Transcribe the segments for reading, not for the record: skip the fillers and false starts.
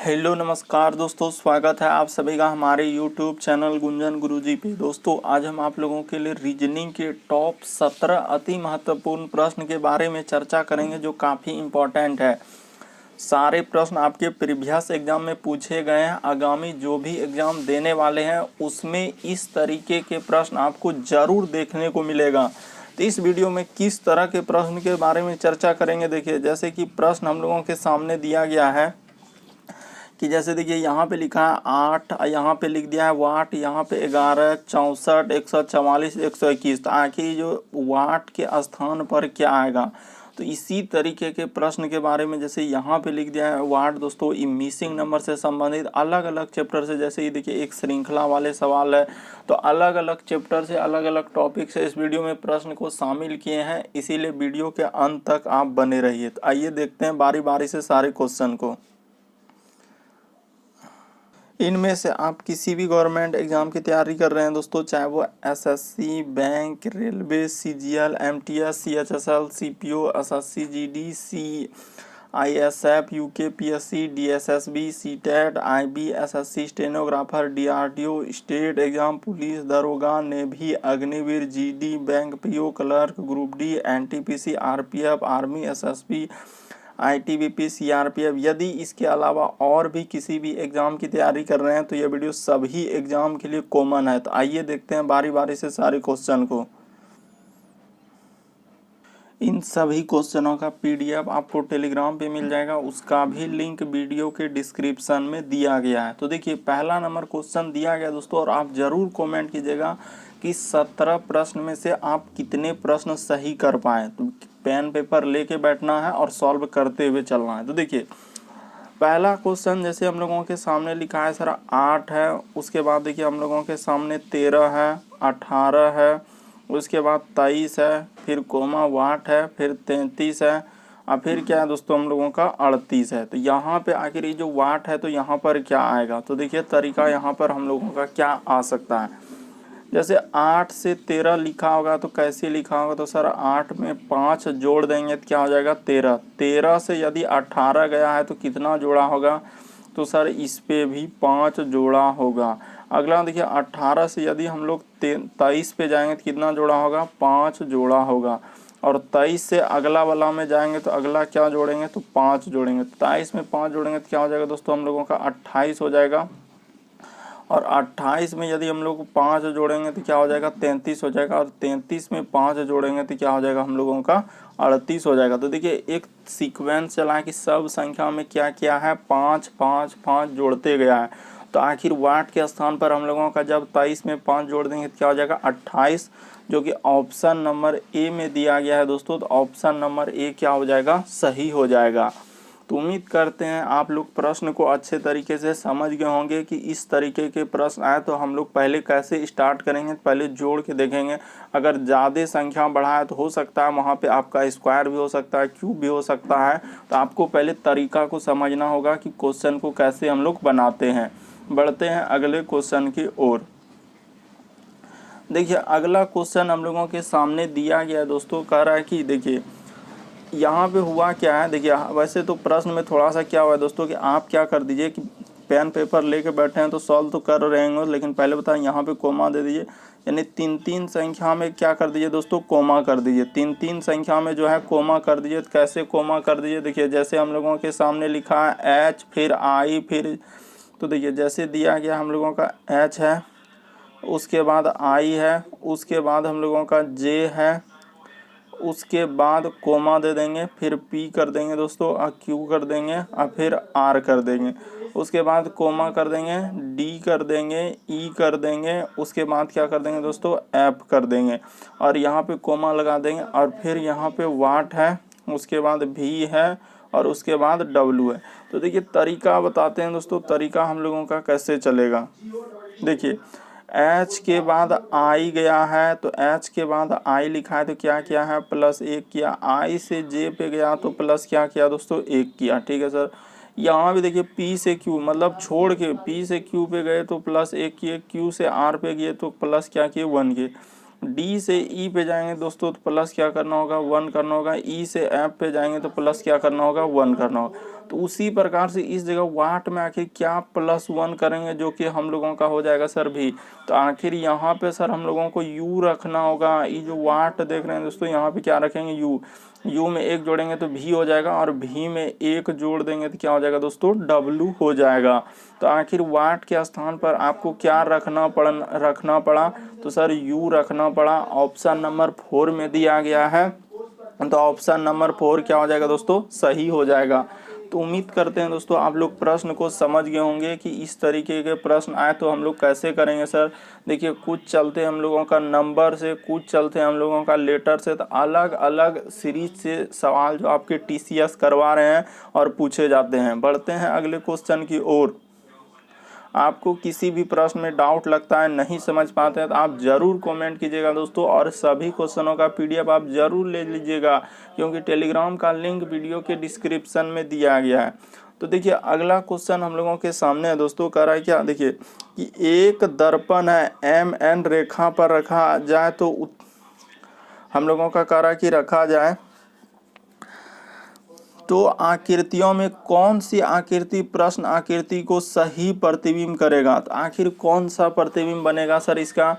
Hello नमस्कार दोस्तों, स्वागत है आप सभी का हमारे यूट्यूब चैनल गुंजन गुरुजी पे। दोस्तों आज हम आप लोगों के लिए रीजनिंग के टॉप 17 अति महत्वपूर्ण प्रश्न के बारे में चर्चा करेंगे जो काफ़ी इम्पोर्टेंट है। सारे प्रश्न आपके प्रीवियस एग्जाम में पूछे गए हैं। आगामी जो भी एग्जाम देने वाले हैं उसमें इस तरीके के प्रश्न आपको ज़रूर देखने को मिलेगा। तो इस वीडियो में किस तरह के प्रश्न के बारे में चर्चा करेंगे, देखिए जैसे कि प्रश्न हम लोगों के सामने दिया गया है कि जैसे देखिए यहाँ पे लिखा है 8, यहाँ पे लिख दिया है वाट, यहाँ पे 11, 64, 144, 121। तो आखिर जो वाट के स्थान पर क्या आएगा, तो इसी तरीके के प्रश्न के बारे में जैसे यहाँ पे लिख दिया है वाट दोस्तों मिसिंग नंबर से संबंधित अलग अलग चैप्टर से, जैसे ये देखिए एक श्रृंखला वाले सवाल है। तो अलग अलग चैप्टर से अलग अलग टॉपिक से इस वीडियो में प्रश्न को शामिल किए हैं, इसीलिए वीडियो के अंत तक आप बने रहिए। तो आइए देखते हैं बारी बारी से सारे क्वेश्चन को। इनमें से आप किसी भी गवर्नमेंट एग्जाम की तैयारी कर रहे हैं दोस्तों, चाहे वो SSC, bank, railway, CGL, MTS, CHSL, CPO, SSC, GD, ISF, UKPSC, DSSB, CTET, IB, SSC, stenographer, DRDO, state exam, police, दरोगा, navy, Agniveer, GD, bank PO, clerk, group D, NTPC, RPF, army, SSB, ITBP, CRPF. यदि इसके अलावा और भी किसी भी exam की तैयारी कर रहे हैं तो ये वीडियो सभी एग्जाम के लिए कॉमन है। तो आइए देखते हैं बारी बारी से सारे क्वेश्चन को। इन सभी क्वेश्चनों का पीडीएफ आपको टेलीग्राम पे मिल जाएगा, उसका भी लिंक वीडियो के डिस्क्रिप्शन में दिया गया है। तो देखिए पहला नंबर क्वेश्चन दिया गया दोस्तों, और आप जरूर कमेंट कीजिएगा कि 17 प्रश्न में से आप कितने प्रश्न सही कर पाए। तो पेन पेपर लेके बैठना है और सॉल्व करते हुए चलना है। तो देखिए पहला क्वेश्चन जैसे हम लोगों के सामने लिखा है सर 8 है, उसके बाद देखिए हम लोगों के सामने 13 है, 18 है, उसके बाद 23 है, फिर कोमा वाट है, फिर 33 है, और फिर क्या है दोस्तों हम लोगों का 38 है। तो यहाँ पे आखिर ये जो वाट है तो यहाँ पर क्या आएगा, तो देखिए तरीका यहाँ पर हम लोगों का क्या आ सकता है। जैसे 8 से 13 लिखा होगा तो कैसे लिखा होगा, तो सर 8 में 5 जोड़ देंगे तो क्या हो जाएगा 13। 13 से यदि 18 गया है तो कितना जोड़ा होगा, तो सर इस पे भी 5 जोड़ा होगा। अगला देखिए 18 से यदि हम लोग 23 पे जाएंगे तो कितना जोड़ा होगा, 5 जोड़ा होगा। और 23 से अगला वाला में जाएंगे तो अगला क्या जोड़ेंगे, तो 5 जोड़ेंगे। 23 में 5 जोड़ेंगे तो क्या हो जाएगा दोस्तों हम लोगों का 28 हो जाएगा। और 28 में यदि हम लोग 5 जोड़ेंगे तो क्या हो जाएगा 33 हो जाएगा। और 33 में 5 जोड़ेंगे तो क्या हो जाएगा हम लोगों का 38 हो जाएगा। तो देखिए एक सीक्वेंस चला है कि सब संख्या में क्या किया है 5 5 5 जोड़ते गया है। तो आखिर वाट के स्थान पर हम लोगों का जब 23 में 5 जोड़ देंगे तो क्या हो जाएगा 28, जो कि ऑप्शन नंबर ए में दिया गया है दोस्तों। तो ऑप्शन नंबर ए क्या हो जाएगा, सही हो जाएगा। तो उम्मीद करते हैं आप लोग प्रश्न को अच्छे तरीके से समझ गए होंगे कि इस तरीके के प्रश्न आए तो हम लोग पहले कैसे स्टार्ट करेंगे, पहले जोड़ के देखेंगे। अगर ज़्यादा संख्या बढ़ा है तो हो सकता है वहाँ पे आपका स्क्वायर भी हो सकता है, क्यूब भी हो सकता है। तो आपको पहले तरीका को समझना होगा कि क्वेश्चन को कैसे हम लोग बनाते हैं। बढ़ते हैं अगले क्वेश्चन की ओर। देखिए अगला क्वेश्चन हम लोगों के सामने दिया गया है दोस्तों, कह रहा है कि देखिए यहाँ पे हुआ क्या है। देखिए वैसे तो प्रश्न में थोड़ा सा क्या हुआ है दोस्तों कि आप क्या कर दीजिए कि पेन पेपर लेके बैठे हैं तो सॉल्व तो कर रहे हैं, लेकिन पहले बताएं यहाँ पे कोमा दे दीजिए, यानी 3-3 संख्या में क्या कर दीजिए दोस्तों, कोमा कर दीजिए। 3-3 संख्या में जो है कोमा कर दीजिए। तो कैसे कोमा कर दीजिए, देखिए जैसे हम लोगों के सामने लिखा है एच, फिर आई, फिर तो देखिए जैसे दिया गया हम लोगों का एच है, उसके बाद आई है, उसके बाद हम लोगों का जे है, उसके बाद कोमा दे देंगे, फिर पी कर देंगे दोस्तों, और क्यू कर देंगे, और फिर आर कर देंगे। उसके बाद कोमा कर देंगे, डी कर देंगे, ई कर देंगे, उसके बाद क्या कर देंगे दोस्तों एफ कर देंगे, और यहाँ पे कोमा लगा देंगे। और फिर यहाँ पे वाट है, उसके बाद भी है, और उसके बाद डब्लू है। तो देखिए तरीका बताते हैं दोस्तों, तरीका हम लोगों का कैसे चलेगा। देखिए एच के बाद आई गया है, तो एच के बाद आई लिखा है तो क्या किया है +1 किया। आई से जे पे गया तो प्लस क्या किया दोस्तों 1 किया। ठीक है सर। यहाँ भी देखिए पी से क्यू मतलब छोड़ के पी से क्यू पे गए तो +1 किए, क्यू से आर पे गए तो प्लस क्या किए 1 किए। डी से ई पे जाएंगे दोस्तों तो प्लस क्या करना होगा 1 करना होगा। ई से एफ पे जाएंगे तो प्लस क्या करना होगा 1 करना होगा। तो उसी प्रकार से इस जगह वाट में आखिर क्या +1 करेंगे जो कि हम लोगों का हो जाएगा सर भी। तो आखिर यहाँ पे सर हम लोगों को यू रखना होगा। ये जो वाट देख रहे हैं दोस्तों यहाँ पे क्या रखेंगे यू, यू में 1 जोड़ेंगे तो भी हो जाएगा और भी में 1 जोड़ देंगे तो क्या हो जाएगा दोस्तों डब्लू हो जाएगा। तो आखिर वाट के स्थान पर आपको क्या रखना पड़ा तो सर यू रखना पड़ा। ऑप्शन नंबर 4 में दिया गया है, तो ऑप्शन नंबर 4 क्या हो जाएगा दोस्तों सही हो जाएगा। तो उम्मीद करते हैं दोस्तों आप लोग प्रश्न को समझ गए होंगे कि इस तरीके के प्रश्न आए तो हम लोग कैसे करेंगे सर। देखिए कुछ चलते हम लोगों का नंबर से, कुछ चलते हम लोगों का लेटर से, तो अलग अलग सीरीज से सवाल जो आपके टीसीएस करवा रहे हैं और पूछे जाते हैं। बढ़ते हैं अगले क्वेश्चन की ओर। आपको किसी भी प्रश्न में डाउट लगता है, नहीं समझ पाते हैं, तो आप ज़रूर कमेंट कीजिएगा दोस्तों, और सभी क्वेश्चनों का पीडीएफ आप ज़रूर ले लीजिएगा क्योंकि टेलीग्राम का लिंक वीडियो के डिस्क्रिप्शन में दिया गया है। तो देखिए अगला क्वेश्चन हम लोगों के सामने है दोस्तों। कह रहा है क्या, देखिए कि एक दर्पण है MN रेखा पर रखा जाए तो हम लोगों का कह रहा है कि रखा जाए तो आकृतियों में कौन सी आकृति प्रश्न आकृति को सही प्रतिबिंब करेगा। तो आखिर कौन सा प्रतिबिंब बनेगा सर इसका।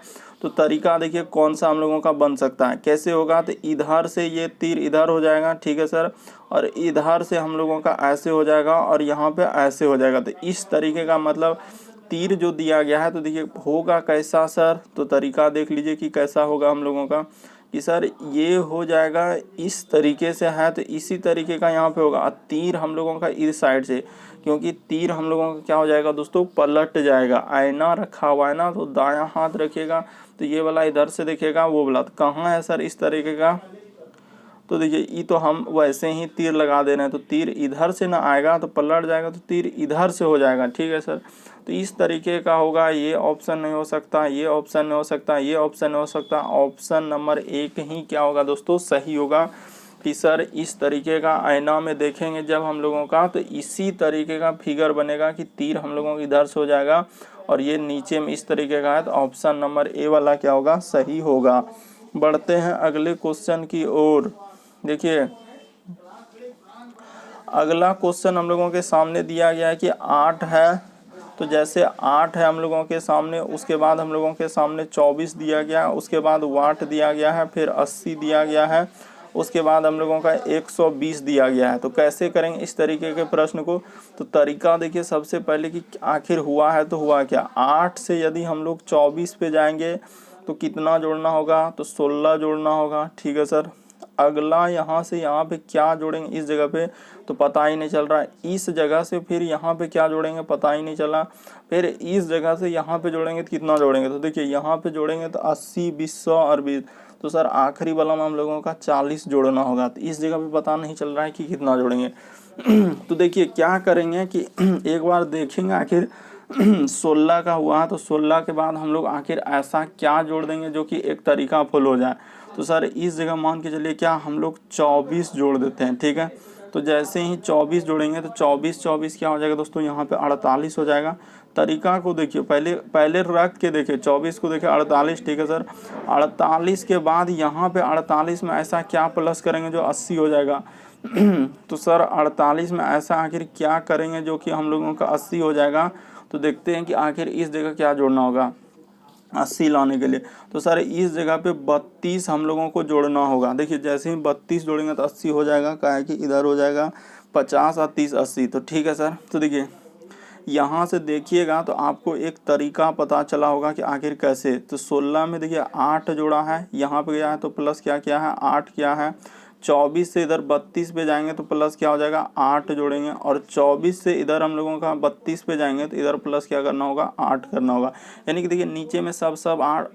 तो तरीका देखिए कौन सा हम लोगों का बन सकता है, कैसे होगा। तो इधर से ये तीर इधर हो जाएगा, ठीक है सर, और इधर से हम लोगों का ऐसे हो जाएगा और यहाँ पे ऐसे हो जाएगा। तो इस तरीके का मतलब तीर जो दिया गया है, तो देखिए होगा कैसा सर। तो तरीका देख लीजिए कि कैसा होगा हम लोगों का कि सर ये हो जाएगा इस तरीके से है, तो इसी तरीके का यहाँ पे होगा। तीर हम लोगों का इस साइड से, क्योंकि तीर हम लोगों का क्या हो जाएगा दोस्तों पलट जाएगा। आईना रखा हुआ है ना, तो दायां हाथ रखिएगा तो ये वाला इधर से दिखेगा, वो वाला तो कहाँ है सर इस तरीके का। तो देखिए ये तो हम वैसे ही तीर लगा दे रहे हैं, तो तीर इधर से ना आएगा तो पलट जाएगा, तो तीर इधर से हो जाएगा, ठीक है सर। तो इस तरीके का होगा। ये ऑप्शन नहीं हो सकता, ये ऑप्शन नहीं हो सकता, ये ऑप्शन नहीं हो सकता। ऑप्शन नंबर 1 ही क्या होगा दोस्तों सही होगा कि सर इस तरीके का आईना में देखेंगे जब हम लोगों का, तो इसी तरीके का फिगर बनेगा कि तीर हम लोगों की इधर से हो जाएगा और ये नीचे में इस तरीके का है। तो ऑप्शन नंबर ए वाला क्या होगा सही होगा। बढ़ते हैं अगले क्वेश्चन की ओर। देखिए अगला क्वेश्चन हम लोगों के सामने दिया गया है कि 8 है, तो जैसे 8 है हम लोगों के सामने, उसके बाद हम लोगों के सामने 24 दिया गया, उसके बाद वाट दिया गया है, फिर 80 दिया गया है, उसके बाद हम लोगों का 120 दिया गया है। तो कैसे करेंगे इस तरीके के प्रश्न को। तो तरीका देखिए सबसे पहले कि आखिर हुआ है तो हुआ क्या। 8 से यदि हम लोग 24 पे जाएंगे तो कितना जोड़ना होगा, तो 16 जोड़ना होगा, ठीक है सर। अगला यहाँ से यहाँ पे क्या जोड़ेंगे इस जगह पे, तो पता ही नहीं चल रहा है। इस जगह से फिर यहाँ पे क्या जोड़ेंगे पता ही नहीं चला। फिर इस जगह से यहाँ पे जोड़ेंगे तो कितना जोड़ेंगे, तो देखिए यहाँ पे जोड़ेंगे तो 80 20 100 और 20, तो सर आखिरी वाला में हम लोगों का 40 जोड़ना होगा। तो इस जगह पे पता नहीं चल रहा है कि कितना जोड़ेंगे। तो देखिए क्या करेंगे कि एक बार देखेंगे आखिर 16 का हुआ है, तो 16 के बाद हम लोग आखिर ऐसा क्या जोड़ देंगे जो कि एक तरीका फॉलो हो जाए। तो सर इस जगह मान के चलिए क्या हम लोग 24 जोड़ देते हैं, ठीक है। तो जैसे ही 24 जोड़ेंगे तो 24 क्या हो जाएगा दोस्तों यहाँ पे 48 हो जाएगा। तरीका को देखिए पहले रख के देखिए 24 को देखिए 48, ठीक है सर। 48 के बाद यहाँ पे 48 में ऐसा क्या प्लस करेंगे जो 80 हो जाएगा। तो सर 48 में ऐसा आखिर क्या करेंगे जो कि हम लोगों का 80 हो जाएगा। तो देखते हैं कि आखिर इस जगह क्या जोड़ना होगा 80 लाने के लिए। तो सर इस जगह पे 32 हम लोगों को जोड़ना होगा। देखिए जैसे ही 32 जोड़ेंगे तो 80 हो जाएगा, क्या है कि इधर हो जाएगा 50 और 30 80, तो ठीक है सर। तो देखिए यहाँ से देखिएगा तो आपको एक तरीका पता चला होगा कि आखिर कैसे। तो 16 में देखिए 8 जोड़ा है, यहाँ पे गया है तो प्लस क्या किया है 8 किया है। 24 से इधर 32 पे जाएंगे तो प्लस क्या हो जाएगा 8 जोड़ेंगे, और 24 से इधर हम लोगों का 32 पे जाएंगे तो इधर प्लस क्या करना होगा 8 करना होगा। यानी कि देखिए नीचे में सब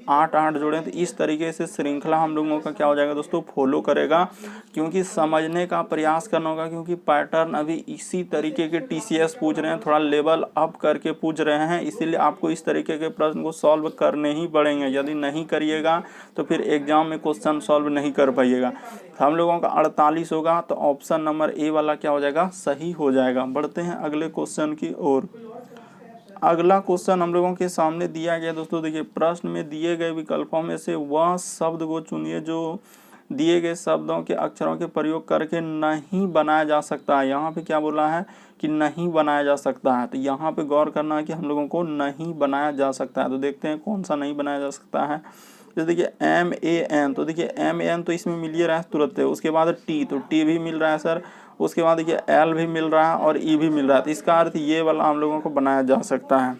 8 जोड़ें। तो इस तरीके से श्रृंखला हम लोगों का क्या हो जाएगा दोस्तों फॉलो करेगा, क्योंकि समझने का प्रयास करना होगा, क्योंकि पैटर्न अभी इसी तरीके के टीसीएस पूछ रहे हैं, थोड़ा लेवल अप करके पूछ रहे हैं, इसीलिए आपको इस तरीके के प्रश्न को सॉल्व करने ही पड़ेंगे। यदि नहीं करिएगा तो फिर एग्जाम में क्वेश्चन सॉल्व नहीं कर पाइएगा। हम लोगों का 48 होगा, तो ऑप्शन नंबर ए वाला क्या हो जाएगा सही हो जाएगा। बढ़ते हैं अगले क्वेश्चन की ओर। अगला क्वेश्चन हम लोगों के सामने दिया गया दोस्तों। देखिए प्रश्न में दिए गए विकल्पों में से वह शब्द को चुनिए जो दिए गए शब्दों के अक्षरों के प्रयोग करके नहीं बनाया जा सकता है। यहाँ पे क्या बोला है कि नहीं बनाया जा सकता है। तो यहाँ पे गौर करना है कि हम लोगों को नहीं बनाया जा सकता है। तो देखते हैं कौन सा नहीं बनाया जा सकता है। जैसे देखिए MAN, तो देखिए MAN तो इसमें मिल ही रहा है तुरंत है। उसके बाद T, तो T भी मिल रहा है सर। उसके बाद देखिए L भी मिल रहा है और E भी मिल रहा है। तो इसका अर्थ ये वाला हम लोगों को बनाया जा सकता है।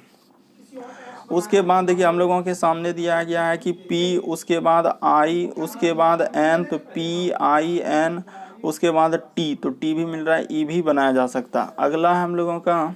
उसके बाद देखिए हम लोगों के सामने दिया गया है कि P, उसके बाद I, उसके बाद N, तो PIN, उसके बाद T, तो T भी मिल रहा है, E भी बनाया जा सकता है। अगला है हम लोगों का,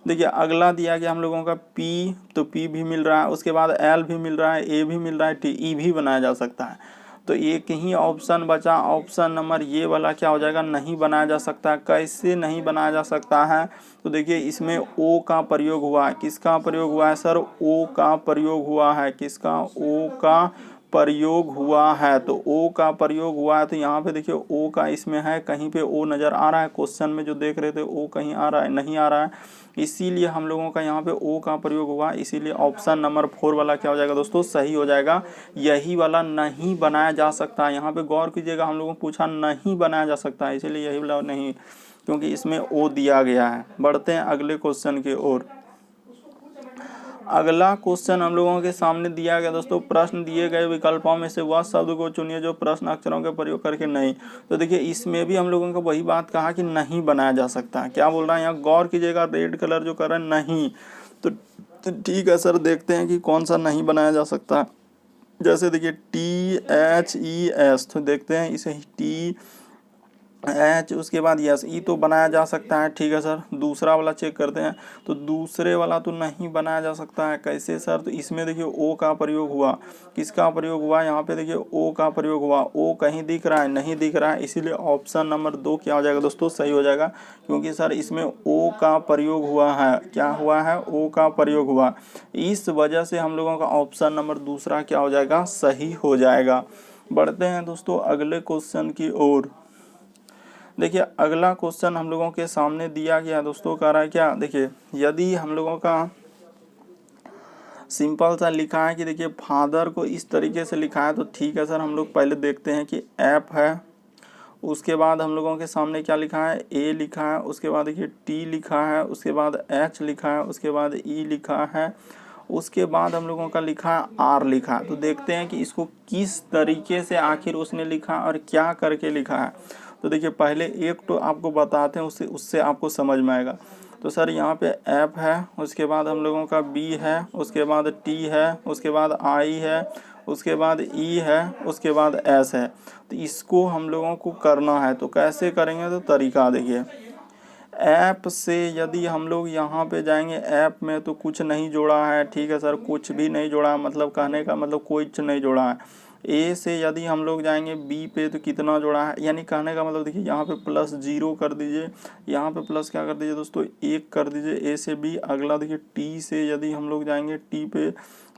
देखिए अगला दिया गया हम लोगों का P, तो P भी मिल रहा है। उसके बाद L भी मिल रहा है, A भी मिल रहा है, T, E भी बनाया जा सकता है। तो एक ही ऑप्शन बचा, ऑप्शन नंबर ये वाला क्या हो जाएगा, नहीं बनाया जा सकता। कैसे नहीं बनाया जा सकता है, तो देखिए इसमें O का प्रयोग हुआ है। किसका प्रयोग हुआ है सर, O का प्रयोग हुआ है। किसका, O का प्रयोग हुआ है। तो O का प्रयोग हुआ है, तो यहाँ पे देखिए O का इसमें है, कहीं पे O नज़र आ रहा है। क्वेश्चन में जो देख रहे थे O कहीं आ रहा है, नहीं आ रहा है, इसीलिए हम लोगों का यहाँ पे O का प्रयोग हुआ। इसीलिए ऑप्शन नंबर 4 वाला क्या हो जाएगा दोस्तों, सही हो जाएगा। यही वाला नहीं बनाया जा सकता है। यहाँ पे गौर कीजिएगा, हम लोगों को पूछा नहीं बनाया जा सकता है, इसीलिए यही वाला नहीं, क्योंकि इसमें O दिया गया है। बढ़ते हैं अगले क्वेश्चन की ओर। अगला क्वेश्चन हम लोगों के सामने दिया गया दोस्तों, प्रश्न दिए गए विकल्पों में से वह शब्द को चुनिए जो प्रश्न अक्षरों के प्रयोग करके नहीं। तो देखिए इसमें भी हम लोगों को वही बात कहा कि नहीं बनाया जा सकता है। क्या बोल रहा है यहाँ, गौर कीजिएगा, रेड कलर जो कर रहा है नहीं। तो ठीक है सर, देखते हैं कि कौन सा नहीं बनाया जा सकता है। जैसे देखिए THES, तो देखते हैं इसे TH, उसके बाद यस, ई तो बनाया जा सकता है। ठीक है सर, दूसरा वाला चेक करते हैं। तो दूसरे वाला तो नहीं बनाया जा सकता है। कैसे सर, तो इसमें देखिए O का प्रयोग हुआ। किसका प्रयोग हुआ, यहाँ पे देखिए O का प्रयोग हुआ। O कहीं दिख रहा है, नहीं दिख रहा है, इसीलिए ऑप्शन नंबर 2 क्या हो जाएगा दोस्तों, सही हो जाएगा। क्योंकि सर इसमें O का प्रयोग हुआ है। क्या हुआ है, O का प्रयोग हुआ। इस वजह से हम लोगों का ऑप्शन नंबर दूसरा क्या हो जाएगा, सही हो जाएगा। बढ़ते हैं दोस्तों अगले क्वेश्चन की ओर। देखिए अगला क्वेश्चन हम लोगों के सामने दिया गया दोस्तों, कह रहा है क्या, देखिए यदि हम लोगों का सिंपल सा लिखा है कि देखिए फादर को इस तरीके से लिखा है, तो ठीक है सर, हम लोग पहले देखते हैं कि ऐप है। उसके बाद हम लोगों के सामने क्या लिखा है, ए लिखा है। उसके बाद देखिए टी लिखा है। उसके बाद एच लिखा है। उसके बाद ई लिखा है। उसके बाद हम लोगों का लिखा है आर लिखा है। तो देखते हैं कि इसको किस तरीके से आखिर उसने लिखा और क्या करके लिखा है। तो देखिए पहले एक तो आपको बताते हैं, उससे आपको समझ में आएगा। तो सर यहाँ पे ऐप है। उसके बाद हम लोगों का बी है। उसके बाद टी है। उसके बाद आई है। उसके बाद ई है। उसके बाद एस है। तो इसको हम लोगों को करना है। तो कैसे करेंगे, तो तरीका देखिए, ऐप से यदि हम लोग यहाँ पे जाएंगे, ऐप में तो कुछ नहीं जोड़ा है। ठीक है सर, कुछ भी नहीं जोड़ा है, मतलब कहने का मतलब कुछ नहीं जोड़ा है। ए से यदि हम लोग जाएंगे बी पे, तो कितना जोड़ा है, यानी कहने का मतलब देखिए यहाँ पे प्लस 0 कर दीजिए। यहाँ पे प्लस क्या कर दीजिए दोस्तों, 1 कर दीजिए ए से बी। अगला देखिए टी से यदि हम लोग जाएंगे टी पे,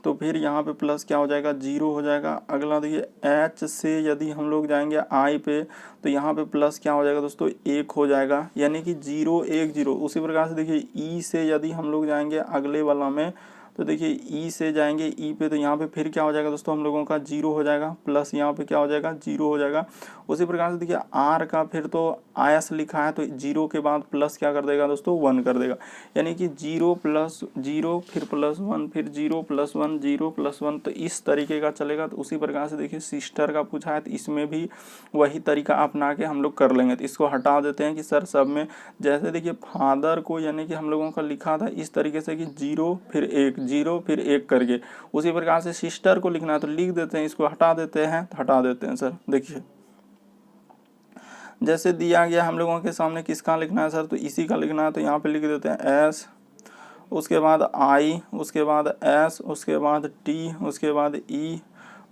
तो फिर यहाँ पे प्लस क्या हो जाएगा, 0 हो जाएगा। अगला देखिए एच से यदि हम लोग जाएंगे आई पे, तो यहाँ पे प्लस क्या हो जाएगा दोस्तों, 1 हो जाएगा, यानी कि 0 1 0। उसी प्रकार से देखिए ई से यदि हम लोग जाएंगे अगले वाला में, तो देखिए ई से जाएंगे ई पे, तो यहाँ पे फिर क्या हो जाएगा दोस्तों, हम लोगों का 0 हो जाएगा, प्लस यहाँ पे क्या हो जाएगा, 0 हो जाएगा। उसी प्रकार से देखिए आर का फिर तो आयस लिखा है, तो 0 के बाद प्लस क्या कर देगा दोस्तों, 1 कर देगा, यानी कि 0 प्लस 0 फिर प्लस 1 फिर 0 प्लस 1 0 प्लस 1। तो इस तरीके का चलेगा। तो उसी प्रकार से देखिए सिस्टर का पूछा है, तो इसमें भी वही तरीका अपना के हम लोग कर लेंगे। तो इसको हटा देते हैं कि सर सब में, जैसे देखिए फादर को यानी कि हम लोगों का लिखा था इस तरीके से कि 0 फिर 1 0 फिर 1 करके, उसी प्रकार से सिस्टर को लिखना है, तो लिख देते हैं, इसको हटा देते हैं, तो हटा देते हैं सर। देखिए जैसे दिया गया हम लोगों के सामने, किसका लिखना है सर, तो इसी का लिखना है, तो यहाँ पे लिख देते हैं एस, उसके बाद आई, उसके बाद एस, उसके बाद टी, उसके बाद ई,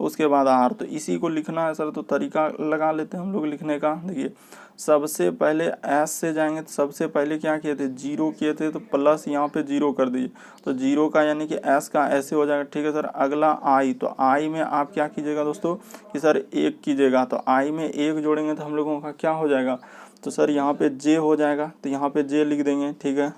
उसके बाद आर। तो इसी को लिखना है सर। तो तरीका लगा लेते हैं हम लोग लिखने का। देखिए सबसे पहले एस से जाएंगे, तो सबसे पहले क्या किए थे, 0 किए थे, तो प्लस यहाँ पे 0 कर दीजिए, तो 0 का यानी कि एस का ऐसे हो जाएगा। ठीक है सर। अगला आई, तो आई में आप क्या कीजिएगा दोस्तों कि सर 1 कीजिएगा, तो आई में 1 जोड़ेंगे तो हम लोगों का क्या हो जाएगा, तो सर यहाँ पे जे हो जाएगा, तो यहाँ पे जे लिख देंगे। ठीक है।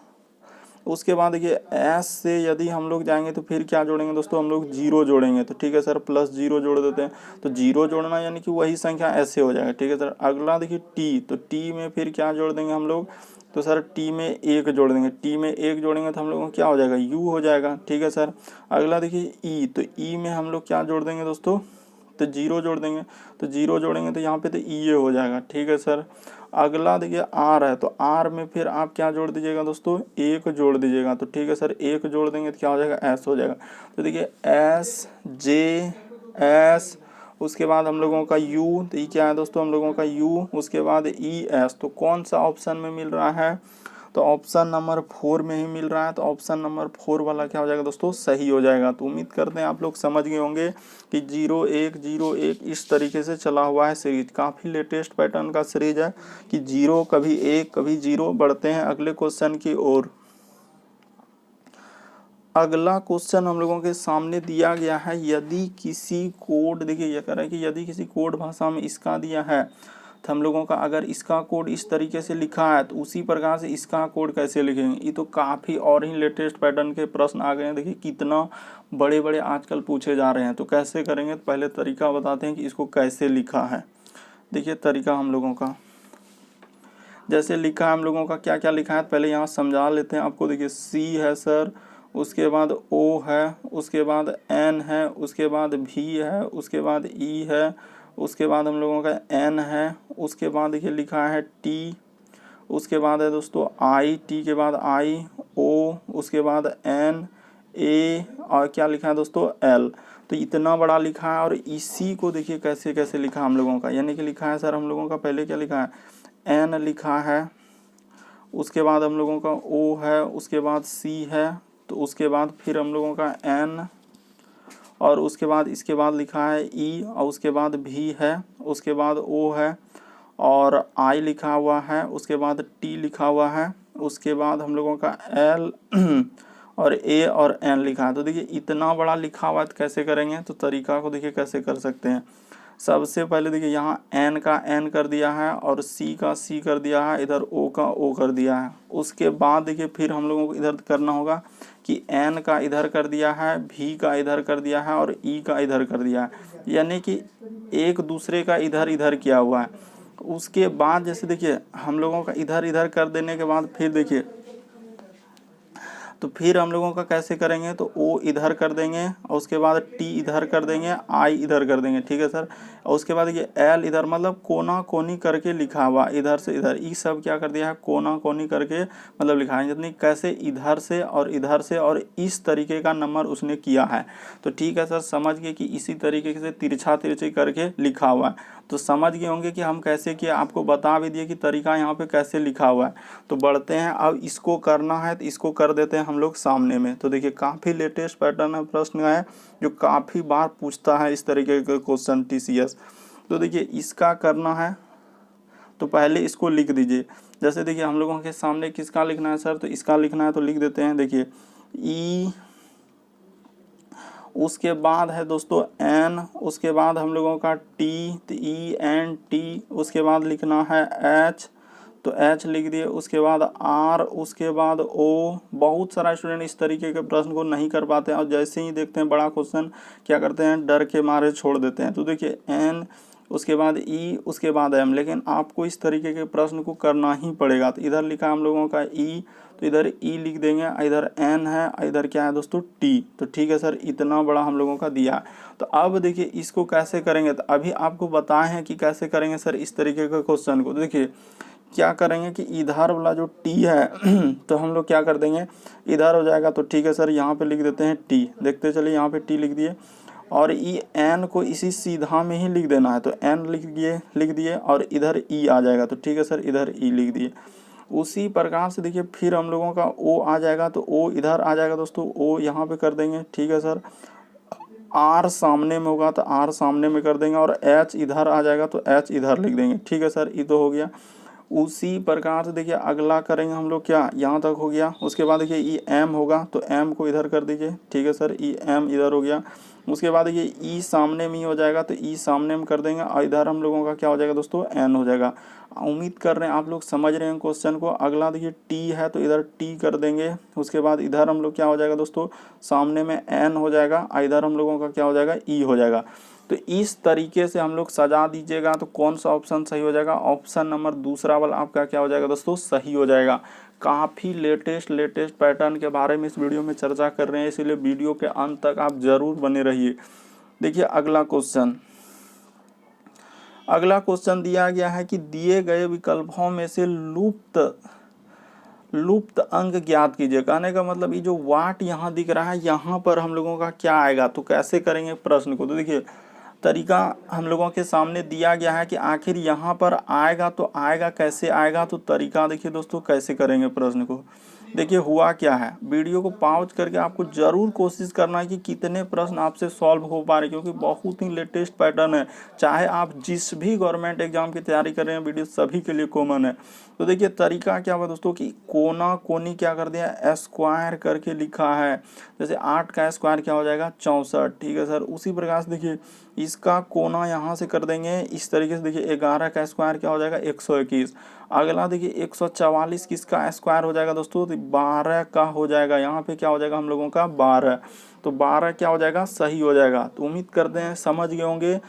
उसके बाद देखिए एस से यदि हम लोग जाएंगे तो फिर क्या जोड़ेंगे दोस्तों, हम लोग जीरो जोड़ेंगे। तो ठीक है सर, प्लस जीरो जोड़ देते हैं। तो जीरो जोड़ना यानी कि वही संख्या ऐसे हो जाएगा। ठीक है सर, अगला देखिए टी, तो टी में फिर क्या जोड़ देंगे हम लोग, तो सर टी में एक जोड़ देंगे। टी में एक जोड़ेंगे तो हम लोगों को क्या हो जाएगा, यू हो जाएगा। ठीक है सर, अगला देखिए ई, तो ई में हम लोग क्या जोड़ देंगे दोस्तों, तो जीरो जोड़ देंगे। तो जीरो जोड़ेंगे तो यहाँ पे तो ई ए हो जाएगा। ठीक है सर, अगला देखिए आर है, तो आर में फिर आप क्या जोड़ दीजिएगा दोस्तों, एक जोड़ दीजिएगा। तो ठीक है सर, एक जोड़ देंगे तो क्या हो जाएगा, एस हो जाएगा। तो देखिए एस जे एस, उसके बाद हम लोगों का यू, तो ये क्या है दोस्तों, हम लोगों का यू, उसके बाद ई एस। तो कौन सा ऑप्शन में मिल रहा है, तो ऑप्शन नंबर 4 में ही मिल रहा है। तो ऑप्शन नंबर 4 वाला क्या हो जाएगा दोस्तों, सही हो जाएगा। तो उम्मीद करते हैं आप लोग समझ गए होंगे कि 0 1 0 1 इस तरीके से चला हुआ है सीरीज। काफ़ी लेटेस्ट पैटर्न का सीरीज है कि 0 कभी 1 कभी 0। बढ़ते हैं अगले क्वेश्चन की ओर। अगला क्वेश्चन हम लोगों के सामने दिया गया है, यदि किसी कोड, देखिए यह कह रहा है कि यदि किसी कोड भाषा में इसका दिया है, तो हम लोगों का अगर इसका कोड इस तरीके से लिखा है तो उसी प्रकार से इसका कोड कैसे लिखेंगे। ये तो काफ़ी और ही लेटेस्ट पैटर्न के प्रश्न आ गए हैं। देखिए कितना बड़े बड़े आजकल पूछे जा रहे हैं। तो कैसे करेंगे, तो पहले तरीका बताते हैं कि इसको कैसे लिखा है। देखिए तरीका हम लोगों का जैसे लिखा है, हम लोगों का क्या क्या लिखा है पहले यहाँ समझा लेते हैं आपको। देखिए सी है सर, उसके बाद ओ है, उसके बाद एन है, उसके बाद भी है, उसके बाद ई है, उसके बाद हम लोगों का एन है, उसके बाद देखिए लिखा है टी, उसके बाद है दोस्तों आई, टी के बाद आई, ओ, उसके बाद एन, ए, और क्या लिखा है दोस्तों, एल। तो इतना बड़ा लिखा है। और इसी को देखिए कैसे कैसे लिखा हम लोगों का, यानी कि लिखा है सर हम लोगों का पहले क्या लिखा है, एन लिखा है, उसके बाद हम लोगों का ओ है, उसके बाद सी है, तो उसके बाद फिर हम लोगों का एन, और उसके बाद इसके बाद लिखा है ई, और उसके बाद भी है, उसके बाद ओ है, और आई लिखा हुआ है, उसके बाद टी लिखा हुआ है, उसके बाद हम लोगों का एल और ए और एन लिखा है। तो देखिए इतना बड़ा लिखा हुआ है, तो कैसे करेंगे, तो तरीका को देखिए कैसे कर सकते हैं। सबसे पहले देखिए यहाँ एन का एन कर दिया है, और सी का सी कर दिया है, इधर ओ का ओ कर दिया है। उसके बाद देखिए फिर हम लोगों को इधर करना होगा कि एन का इधर कर दिया है, भी का इधर कर दिया है, और ई का इधर कर दिया है, यानी कि एक दूसरे का इधर इधर किया हुआ है। उसके बाद जैसे देखिए हम लोगों का इधर इधर कर देने के बाद फिर देखिए, तो फिर हम लोगों का कैसे करेंगे, तो ओ इधर कर देंगे, और उसके बाद टी इधर कर देंगे, आई इधर कर देंगे। ठीक है सर, और उसके बाद ये एल इधर, मतलब कोना कोनी करके लिखा हुआ, इधर से इधर, ये सब क्या कर दिया है, कोना कोनी करके मतलब लिखा है, जितनी कैसे इधर से और इधर से, और इस तरीके का नंबर उसने किया है। तो ठीक है सर, समझ गए कि इसी तरीके से तिरछा तिरछी करके लिखा हुआ है। तो समझ गए होंगे कि हम कैसे किए, आपको बता भी दिए कि तरीका यहाँ पे कैसे लिखा हुआ है। तो बढ़ते हैं, अब इसको करना है तो इसको कर देते हैं हम लोग सामने में। तो देखिए काफ़ी लेटेस्ट पैटर्न है, प्रश्न है जो काफ़ी बार पूछता है इस तरीके के क्वेश्चन TCS। तो देखिए इसका करना है, तो पहले इसको लिख दीजिए। जैसे देखिए हम लोगों के सामने किसका लिखना है सर, तो इसका लिखना है, तो लिख देते हैं। देखिए ई, उसके बाद है दोस्तों एन, उसके बाद हम लोगों का टी, तो ई एन टी, उसके बाद लिखना है एच, तो एच लिख दिए, उसके बाद आर, उसके बाद ओ। बहुत सारा स्टूडेंट इस तरीके के प्रश्न को नहीं कर पाते हैं, और जैसे ही देखते हैं बड़ा क्वेश्चन क्या करते हैं, डर के मारे छोड़ देते हैं। तो देखिए एन, उसके बाद ई, उसके बाद एम, लेकिन आपको इस तरीके के प्रश्न को करना ही पड़ेगा। तो इधर लिखा हम लोगों का ई, तो इधर ई लिख देंगे, इधर एन है, इधर क्या है दोस्तों टी। तो ठीक है सर, इतना बड़ा हम लोगों का दिया। तो अब देखिए इसको कैसे करेंगे, तो अभी आपको बताए हैं कि कैसे करेंगे सर इस तरीके के क्वेश्चन को। तो देखिए क्या करेंगे कि इधर वाला जो टी है तो हम लोग क्या कर देंगे, इधर हो जाएगा। तो ठीक है सर, यहाँ पे लिख देते हैं टी, देखते चलिए यहाँ पे टी लिख दिए, और ई एन को इसी सीधा में ही लिख देना है। तो एन लिख दिए और इधर ई आ जाएगा। तो ठीक है सर, इधर ई लिख दिए। उसी प्रकार से देखिए फिर हम लोगों का ओ आ जाएगा, तो ओ इधर आ जाएगा दोस्तों, ओ यहाँ पे कर देंगे। ठीक है सर, आर सामने में होगा तो आर सामने में कर देंगे, और एच इधर आ जाएगा तो एच इधर लिख देंगे। ठीक है सर, ये तो हो गया। उसी प्रकार से देखिए अगला करेंगे हम लोग, क्या यहाँ तक हो गया। उसके बाद देखिए ई एम होगा, तो एम को इधर कर दीजिए। ठीक है सर, ई एम इधर हो गया। उसके बाद ये ई सामने में ही हो जाएगा तो ई सामने में कर देंगे और इधर हम लोगों का क्या हो जाएगा दोस्तों एन हो जाएगा। उम्मीद कर रहे हैं आप लोग समझ रहे हैं क्वेश्चन को। अगला देखिए टी है तो इधर टी कर देंगे, उसके बाद इधर हम लोग क्या हो जाएगा दोस्तों सामने में एन हो जाएगा, इधर हम लोगों का क्या हो जाएगा ई हो जाएगा। तो इस तरीके से हम लोग सजा दीजिएगा तो कौन सा ऑप्शन सही हो जाएगा, ऑप्शन नंबर दूसरा वाला आपका क्या हो जाएगा दोस्तों सही हो जाएगा। काफ़ी लेटेस्ट पैटर्न के बारे में इस वीडियो में चर्चा कर रहे हैं, इसलिए वीडियो के अंत तक आप जरूर बने रहिए। देखिए अगला क्वेश्चन दिया गया है कि दिए गए विकल्पों में से लुप्त अंक ज्ञात कीजिए। कहने का मतलब ये जो वाट यहाँ दिख रहा है यहाँ पर हम लोगों का क्या आएगा, तो कैसे करेंगे प्रश्न को। तो देखिए तरीका हम लोगों के सामने दिया गया है कि आखिर यहाँ पर आएगा तो आएगा कैसे आएगा, तो तरीका देखिए दोस्तों कैसे करेंगे प्रश्न को। देखिए हुआ क्या है, वीडियो को पॉज करके आपको जरूर कोशिश करना है कि कितने प्रश्न आपसे सॉल्व हो पा रहे, क्योंकि बहुत ही लेटेस्ट पैटर्न है। चाहे आप जिस भी गवर्नमेंट एग्जाम की तैयारी कर रहे हैं, वीडियो सभी के लिए कॉमन है। तो देखिए तरीका क्या हुआ दोस्तों कि कोना कोनी क्या कर दिया स्क्वायर करके लिखा है। जैसे 8 का स्क्वायर क्या हो जाएगा 64, ठीक है सर। उसी प्रकार से देखिए इसका कोना यहाँ से कर देंगे इस तरीके से। देखिए 11 का स्क्वायर क्या हो जाएगा 121। अगला देखिए 144 किसका स्क्वायर हो जाएगा दोस्तों, तो 12 का हो जाएगा। यहाँ पे क्या हो जाएगा हम लोगों का 12, तो 12 क्या हो जाएगा सही हो जाएगा। तो उम्मीद करते हैं समझ गए होंगे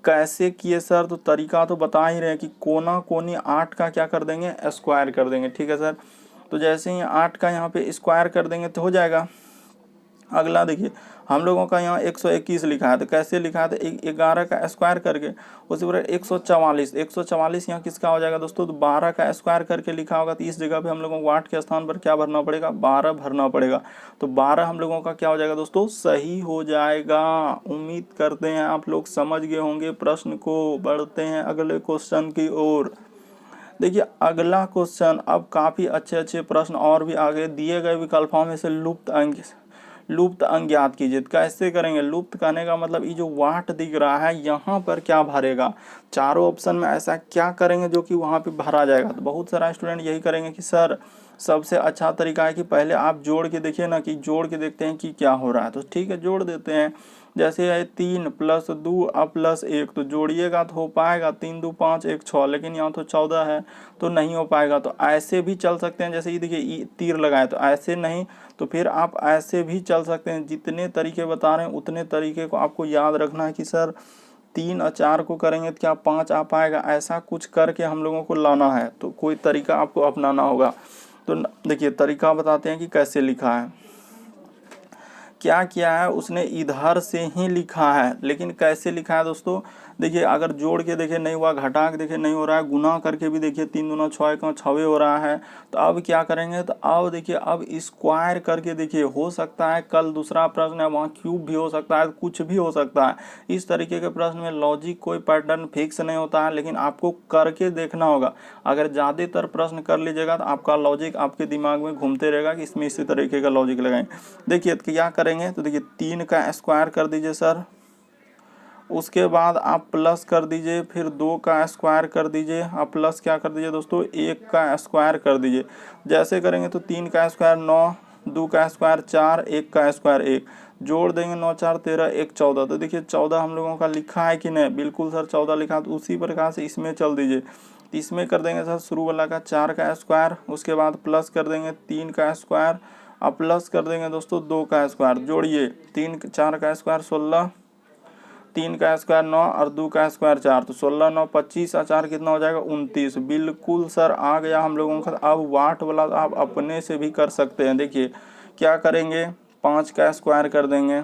कैसे किए सर। तो तरीका तो बता ही रहे हैं कि कोना कोनी 8 का क्या कर देंगे स्क्वायर कर देंगे, ठीक है सर। तो जैसे ही 8 का यहाँ पे स्क्वायर कर देंगे तो हो जाएगा। अगला देखिए हम लोगों का यहाँ 121 लिखा है, तो कैसे लिखा है, तो 11 का स्क्वायर करके। उसी प्रकार 144 यहाँ किसका हो जाएगा दोस्तों, तो 12 का स्क्वायर करके लिखा होगा। तो इस जगह पे हम लोगों को 8 के स्थान पर क्या भरना पड़ेगा 12 भरना पड़ेगा। तो 12 हम लोगों का क्या हो जाएगा दोस्तों सही हो जाएगा। उम्मीद करते हैं आप लोग समझ गए होंगे प्रश्न को। बढ़ते हैं अगले क्वेश्चन की ओर। देखिए अगला क्वेश्चन, अब काफ़ी अच्छे प्रश्न और भी आगे दिए गए विकल्पों में से लुप्त अंक ज्ञात कीजिए। कैसे करेंगे, लुप्त करने का मतलब ये जो वाट दिख रहा है यहाँ पर क्या भरेगा। चारों ऑप्शन में ऐसा क्या करेंगे जो कि वहाँ पे भरा जाएगा। तो बहुत सारा स्टूडेंट यही करेंगे कि सर सबसे अच्छा तरीका है कि पहले आप जोड़ के देखिए ना, कि जोड़ के देखते हैं कि क्या हो रहा है। तो ठीक है जोड़ देते हैं। जैसे है 3 + 2 + 1, तो जोड़िएगा तो हो पाएगा 3 2 5 1 6, लेकिन यहाँ तो 14 है तो नहीं हो पाएगा। तो ऐसे भी चल सकते हैं, जैसे ये देखिए तीर लगाए तो ऐसे नहीं, तो फिर आप ऐसे भी चल सकते हैं। जितने तरीके बता रहे हैं उतने तरीके को आपको याद रखना है कि सर 3 और 4 को करेंगे तो क्या 5 आ पाएगा, ऐसा कुछ करके हम लोगों को लाना है। तो कोई तरीका आपको अपनाना होगा। तो देखिए तरीका बताते हैं कि कैसे लिखा है। क्या किया है उसने इधर से ही लिखा है, लेकिन कैसे लिखा है दोस्तों। देखिए अगर जोड़ के देखिए नहीं हुआ, घटा के देखिए नहीं हो रहा है, गुना करके भी देखिए 3 दूना 6 का 6 हो रहा है। तो अब क्या करेंगे, तो अब देखिए अब स्क्वायर करके देखिए, हो सकता है कल दूसरा प्रश्न है वहाँ क्यूब भी हो सकता है, कुछ भी हो सकता है। इस तरीके के प्रश्न में लॉजिक कोई पैटर्न फिक्स नहीं होता है, लेकिन आपको करके देखना होगा। अगर ज़्यादातर प्रश्न कर लीजिएगा तो आपका लॉजिक आपके दिमाग में घूमते रहेगा कि इसमें इसी तरीके का लॉजिक लगाएंगे। देखिए क्या करेंगे, तो देखिए 3 का स्क्वायर कर दीजिए सर, उसके बाद आप प्लस कर दीजिए, फिर 2 का स्क्वायर कर दीजिए, आप प्लस क्या कर दीजिए दोस्तों 1 का स्क्वायर कर दीजिए। जैसे करेंगे तो 3 का स्क्वायर 9, 2 का स्क्वायर 4, 1 का स्क्वायर 1, जोड़ देंगे 9 4 13 1 14। तो देखिए 14 हम लोगों का लिखा है कि नहीं, बिल्कुल सर 14 लिखा। तो उसी प्रकार से इसमें चल दीजिए। इसमें कर देंगे सर शुरू वाला का 4 का स्क्वायर, उसके बाद प्लस कर देंगे 3 का स्क्वायर, अब प्लस कर देंगे दोस्तों 2 का स्क्वायर। जोड़िए 3 4 का स्क्वायर 16, 3 का स्क्वायर 9 और 2 का स्क्वायर 4, तो 16 9 25 और 4 कितना हो जाएगा 29। बिल्कुल सर आ गया हम लोगों का। अब वाट वाला आप अपने से भी कर सकते हैं। देखिए क्या करेंगे, 5 का स्क्वायर कर देंगे,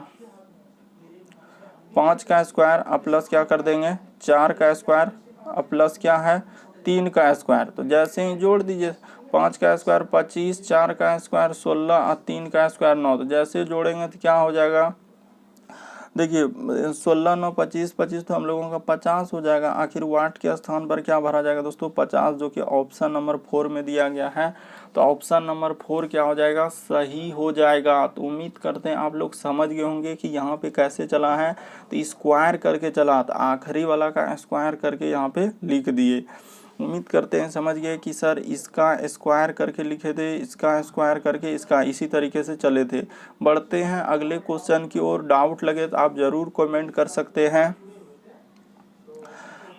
5 का स्क्वायर अब प्लस क्या कर देंगे 4 का स्क्वायर, अब प्लस क्या है 3 का स्क्वायर। तो जैसे ही जोड़ दीजिए 5 का स्क्वायर 25, 4 का स्क्वायर 16 और 3 का स्क्वायर 9। तो जैसे जोड़ेंगे तो क्या हो जाएगा, देखिए 16 9 25 25, तो हम लोगों का 50 हो जाएगा। आखिर वाट के स्थान पर क्या भरा जाएगा दोस्तों 50, जो कि ऑप्शन नंबर 4 में दिया गया है। तो ऑप्शन नंबर 4 क्या हो जाएगा सही हो जाएगा। तो उम्मीद करते हैं आप लोग समझ गए होंगे कि यहाँ पे कैसे चला है। तो स्क्वायर करके चला, तो आखिरी वाला का स्क्वायर करके यहाँ पे लिख दिए। उम्मीद करते हैं समझ गए कि सर इसका स्क्वायर करके लिखे थे, इसका स्क्वायर करके इसका, इसी तरीके से चले थे। बढ़ते हैं अगले क्वेश्चन की ओर। डाउट लगे तो आप ज़रूर कमेंट कर सकते हैं।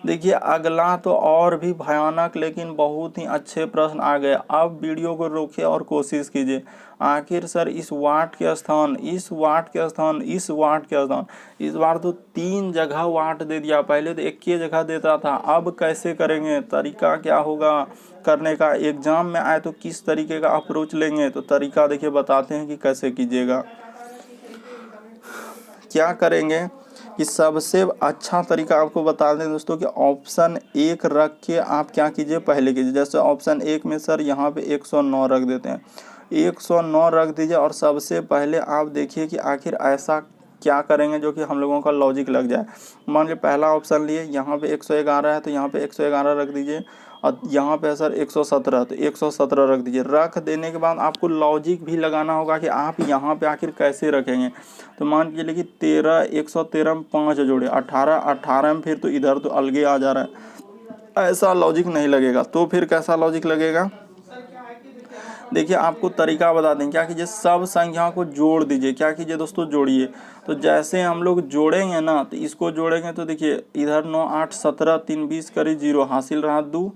देखिए अगला तो और भी भयानक लेकिन बहुत ही अच्छे प्रश्न आ गए। अब वीडियो को रोकिए और कोशिश कीजिए। आखिर सर इस वाट के स्थान, इस वाट के स्थान, इस वाट के स्थान, इस बार तो 3 जगह वाट दे दिया। पहले तो एक ही जगह देता था, अब कैसे करेंगे, तरीका क्या होगा करने का, एग्जाम में आए तो किस तरीके का अप्रोच लेंगे। तो तरीका देखिए बताते हैं कि कैसे कीजिएगा। क्या करेंगे कि सबसे अच्छा तरीका आपको बता दें दोस्तों कि ऑप्शन 1 रख के आप क्या कीजिए, पहले कीजिए। जैसे ऑप्शन 1 में सर यहाँ पे 109 रख देते हैं, 109 रख दीजिए और सबसे पहले आप देखिए कि आखिर ऐसा क्या करेंगे जो कि हम लोगों का लॉजिक लग जाए। मान लीजिए पहला ऑप्शन लिए, यहाँ पे 111 है तो यहाँ पे 111 रख दीजिए, और यहाँ पे सर 117 तो 117 रख दीजिए। रख देने के बाद आपको लॉजिक भी लगाना होगा कि आप यहाँ पे आखिर कैसे रखेंगे। तो मान के चलिए कि 13, 113 में 5 जोड़े 18, 18 में फिर तो इधर तो अलगे आ जा रहा है, ऐसा लॉजिक नहीं लगेगा। तो फिर कैसा लॉजिक लगेगा, देखिए आपको तरीका बता दें। क्या कीजिए, सब संख्या को जोड़ दीजिए। क्या कीजिए दोस्तों, जोड़िए। तो जैसे हम लोग जोड़ेंगे ना, तो इसको जोड़ेंगे तो देखिए इधर 9, 8, 17, 3, 20 करी 0 हासिल रहा 2।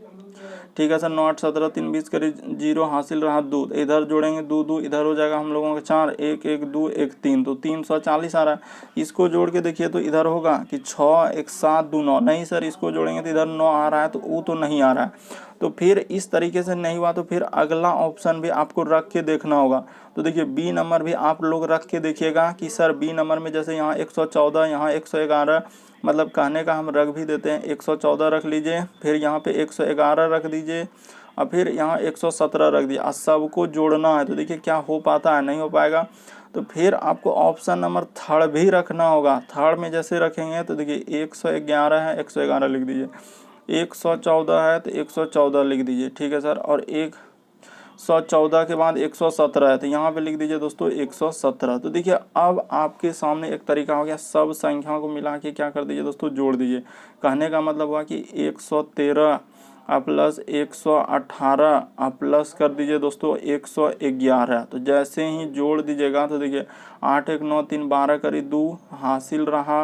ठीक है सर, 9, 8, 17, 3, 20 करी 0 हासिल रहा 2। इधर जोड़ेंगे 2, 2 इधर हो जाएगा हम लोगों का 4, 1, 1, 2, 1, 3, तो 340 आ रहा है। इसको जोड़ के देखिए तो इधर होगा कि 6, 1, 7, 2, 9। नहीं सर, इसको जोड़ेंगे तो इधर 9 आ रहा है, तो वो तो नहीं आ रहा है। तो फिर इस तरीके से नहीं हुआ तो फिर अगला ऑप्शन भी आपको रख के देखना होगा। तो देखिए बी नंबर भी आप लोग रख के देखिएगा कि सर बी नंबर में जैसे यहाँ 114, यहाँ 111, मतलब कहने का हम रख भी देते हैं, 114 रख लीजिए, फिर यहाँ पे 111 रख दीजिए, और फिर यहाँ 117 रख दीजिए, और सबको जोड़ना है। तो देखिए क्या हो पाता है, नहीं हो पाएगा। तो फिर आपको ऑप्शन नंबर थर्ड भी रखना होगा। थर्ड में जैसे रखेंगे तो देखिए 111 है, 111 लिख दीजिए, 114 है तो 114 लिख दीजिए। ठीक है सर, और 114 के बाद 117 है तो यहाँ पे लिख दीजिए दोस्तों 117। तो देखिए अब आपके सामने एक तरीका हो गया, सब संख्याओं को मिला के क्या कर दीजिए दोस्तों, जोड़ दीजिए। कहने का मतलब हुआ कि 113 प्लस 118 प्लस कर दीजिए दोस्तों 111। तो जैसे ही जोड़ दीजिएगा तो देखिए 8, 1, 9, 3, 12 करी 2 हासिल रहा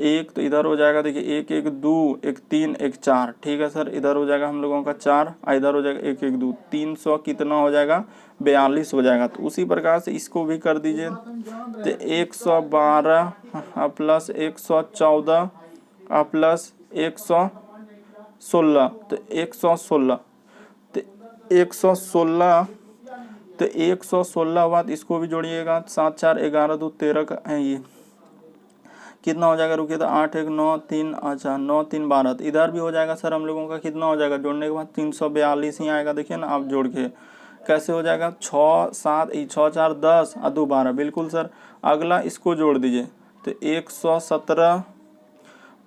1, तो इधर हो जाएगा देखिए 1, 1, 2, 1, 3, 1, 4। ठीक है सर, इधर हो जाएगा हम लोगों का 4, इधर हो जाएगा 1, 1, 2, 300 कितना हो जाएगा, 42 हो जाएगा। तो उसी प्रकार से इसको भी कर दीजिए। तो 112 प्लस 114 प्लस 116, तो 116, तो 116, तो 116 बाद इसको भी जोड़िएगा, 7, 4, 11, 2, 13 का है ये, कितना हो जाएगा, रुकिए तो 8, 1, 9, 3, अच्छा 9, 3, 12। तो इधर भी हो जाएगा सर हम लोगों का कितना हो जाएगा, जोड़ने के बाद 342 ही आएगा। देखिए ना आप जोड़ के कैसे हो जाएगा, 6, 7, 6, 4, 10 और 2, 12, बिल्कुल सर। अगला इसको जोड़ दीजिए तो 117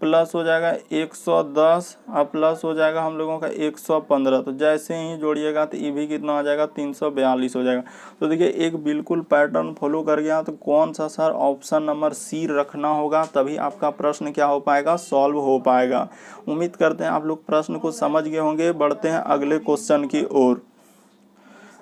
प्लस हो जाएगा 110 और प्लस हो जाएगा हम लोगों का 115। तो जैसे ही जोड़िएगा तो ये भी कितना आ जाएगा, 342 हो जाएगा। तो देखिए एक बिल्कुल पैटर्न फॉलो कर गया। तो कौन सा सर, ऑप्शन नंबर सी रखना होगा, तभी आपका प्रश्न क्या हो पाएगा, सॉल्व हो पाएगा। उम्मीद करते हैं आप लोग प्रश्न को समझ गए होंगे। बढ़ते हैं अगले क्वेश्चन की ओर।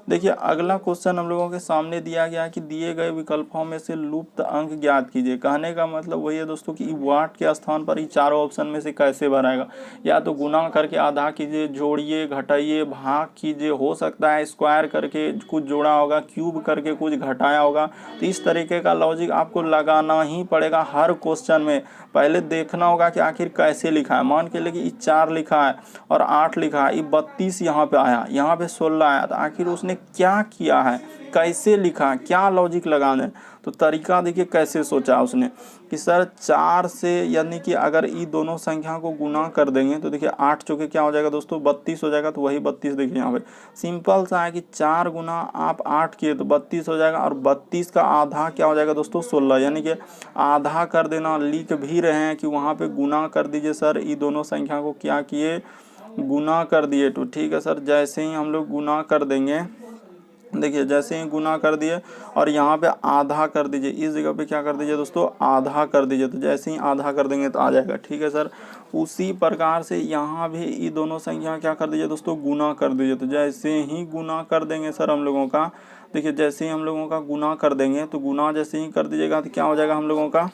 देखिए अगला क्वेश्चन हम लोगों के सामने दिया गया कि दिए गए विकल्पों में से लुप्त अंक ज्ञात कीजिए। कहने का मतलब वही है दोस्तों कि वाट के स्थान पर ही चारों ऑप्शन में से कैसे भराएगा। या तो गुना करके आधा कीजिए, जोड़िए, घटाइए, भाग कीजिए, हो सकता है स्क्वायर करके कुछ जोड़ा होगा, क्यूब करके कुछ घटाया होगा। तो इस तरीके का लॉजिक आपको लगाना ही पड़ेगा हर क्वेश्चन में। पहले देखना होगा कि आखिर कैसे लिखा है। मान के लिए कि 4 लिखा है और 8 लिखा है, 32 यहाँ पे आया, यहाँ पे 16 आया, तो आखिर उसने क्या किया है, कैसे लिखा, क्या लॉजिक लगाना है। तो तरीका देखिए कैसे सोचा उसने कि सर 4 से, यानी कि अगर ये दोनों संख्या को गुना कर देंगे तो देखिए 8 चौके क्या हो जाएगा दोस्तों, 32 हो जाएगा। तो वही 32 देखिए यहाँ पे सिंपल सा है कि 4 गुना आप 8 किए तो 32 हो जाएगा, और 32 का आधा क्या हो जाएगा दोस्तों, 16। यानी कि आधा कर देना, लिख भी रहे हैं कि वहाँ पे गुना कर दीजिए। सर ये दोनों संख्या को क्या किए, गुना कर दिए। तो ठीक है सर, जैसे ही हम लोग गुना कर देंगे देखिए जैसे ही गुना कर दिए और यहाँ पे आधा कर दीजिए, इस जगह पे क्या कर दीजिए दोस्तों, आधा कर दीजिए। तो जैसे ही आधा कर देंगे तो आ जाएगा, ठीक है सर। उसी प्रकार से यहाँ भी ये दोनों संख्या क्या कर दीजिए दोस्तों, गुना कर दीजिए। तो जैसे ही गुना कर देंगे सर हम लोगों का, देखिए जैसे ही हम लोगों का गुना कर देंगे, तो गुना जैसे ही कर दीजिएगा तो क्या हो जाएगा हम लोगों का,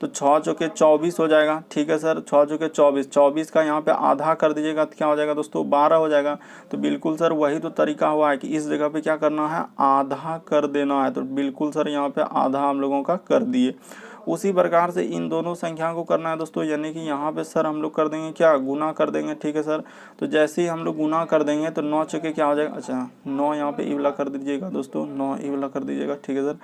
तो 6 चौके 24 हो जाएगा, ठीक है सर। 6 चौके 24, 24 का यहाँ पे आधा कर दीजिएगा तो क्या हो जाएगा दोस्तों, 12 हो जाएगा। तो बिल्कुल सर वही तो तरीका हुआ है कि इस जगह पे क्या करना है, आधा कर देना है। तो बिल्कुल सर यहाँ पे आधा हम लोगों का कर दिए। उसी प्रकार से इन दोनों संख्या को करना है दोस्तों, यानी कि यहाँ पे सर हम लोग कर देंगे क्या, गुना कर देंगे, ठीक है सर। तो जैसे ही हम लोग गुना कर देंगे तो 9 चौके क्या हो जाएगा, अच्छा 9 यहाँ पे ई वाला कर दीजिएगा दोस्तों, 9 ई वाला कर दीजिएगा, ठीक है सर।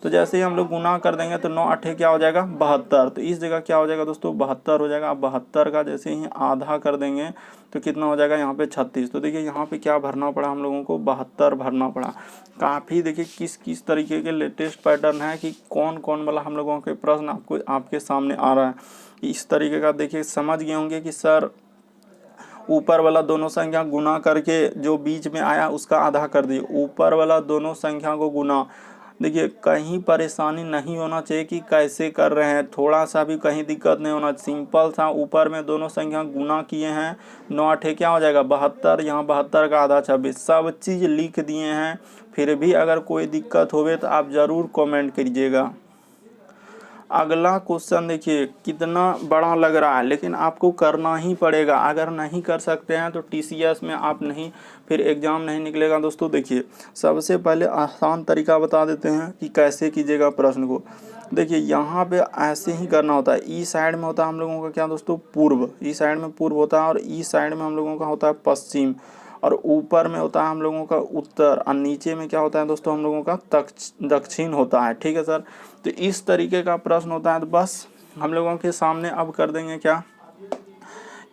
तो जैसे ही हम लोग गुना कर देंगे तो 9 8 क्या हो जाएगा, 72। तो इस जगह क्या हो जाएगा दोस्तों, 72 हो जाएगा। अब 72 का जैसे ही आधा कर देंगे तो कितना हो जाएगा यहाँ पे 36। तो देखिए यहाँ पे क्या भरना पड़ा हम लोगों को, 72 भरना पड़ा। काफ़ी देखिए किस किस तरीके के लेटेस्ट पैटर्न है कि कौन कौन वाला हम लोगों के प्रश्न आपको आपके सामने आ रहा है। इस तरीके का देखिए समझ गए होंगे कि सर ऊपर वाला दोनों संख्या गुना करके जो बीच में आया उसका आधा कर दिए, ऊपर वाला दोनों संख्या को गुना। देखिए कहीं परेशानी नहीं होना चाहिए कि कैसे कर रहे हैं, थोड़ा सा भी कहीं दिक्कत नहीं होना, सिंपल सा ऊपर में दोनों संख्या गुना किए हैं, 9 8 क्या हो जाएगा 72, यहाँ 72 का आधा 26, सब चीज़ लिख दिए हैं। फिर भी अगर कोई दिक्कत होवे तो आप ज़रूर कमेंट कीजिएगा। अगला क्वेश्चन देखिए कितना बड़ा लग रहा है, लेकिन आपको करना ही पड़ेगा। अगर नहीं कर सकते हैं तो टीसीएस में आप नहीं, फिर एग्ज़ाम नहीं निकलेगा दोस्तों। देखिए सबसे पहले आसान तरीका बता देते हैं कि कैसे कीजिएगा प्रश्न को। देखिए यहाँ पे ऐसे ही करना होता है, ई साइड में होता है हम लोगों का क्या दोस्तों, पूर्व, ई साइड में पूर्व होता है, और ई साइड में हम लोगों का होता है पश्चिम, और ऊपर में होता है हम लोगों का उत्तर, और नीचे में क्या होता है दोस्तों हम लोगों का दक्षिण होता है, ठीक है सर। तो इस तरीके का प्रश्न होता है। तो बस हम लोगों के सामने अब कर देंगे क्या